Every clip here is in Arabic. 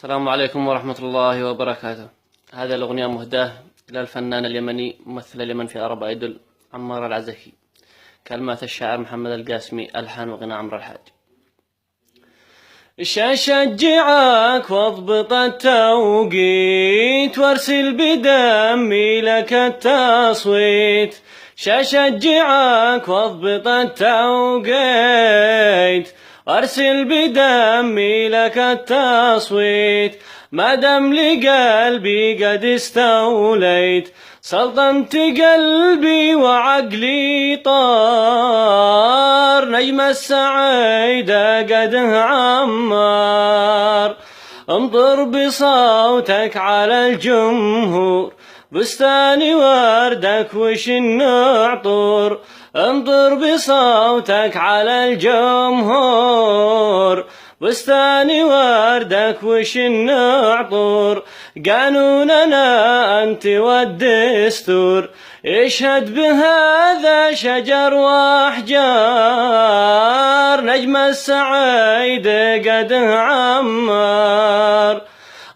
السلام عليكم ورحمة الله وبركاته. هذه الأغنية مهداة إلى الفنان اليمني ممثل اليمن في أرب أيدل عمار العزكي. كلمات الشاعر محمد القاسمي، ألحان وغناء عمرو الحاج. أشجعك واضبط التوقيت وارسل بدمي لك التصويت. أشجعك واضبط التوقيت وارسل بدمي لك التصويت. ما دام لقلبي قد استوليت، سلطنت قلبي وعقلي طار. نجم السعيدة قد عمار، انظر بصوتك على الجمهور. بستاني وردك وش النعطور، انظر بصوتك على الجمهور. بستاني وردك وش النعطور، قانوننا أنت والدستور. يشهد بهذا شجر وأحجار، نجم السعيد قد عمار.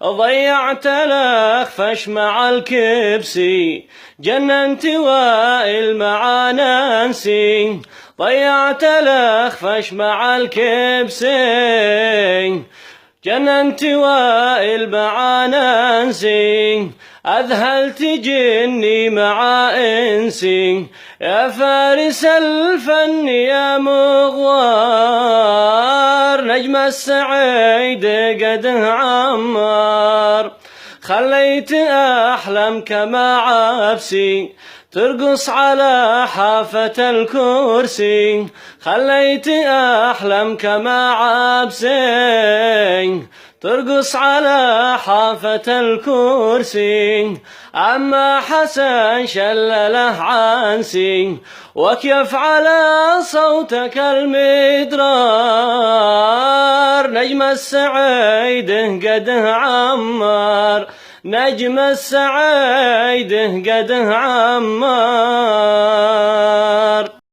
ضيعت الأخفش مع الكبسي، جننت وائل مع نانسي. ضيعت الأخفش مع الكبسي، جننت وائل مع نانسي. أذهلت جني مع إنسي، يا فارس الفن يا مغوار. نجم السعيد قد عمار، خليت أحلم كما عبسي ترقص على حافة الكرسي. خليت أحلم كما عبسي ترقص على حافة الكرسي. أما حسن شلله عنسي، وكيف على صوتك المدرار. نجم السعيد قد عمار، نجم السعيد قد عمار.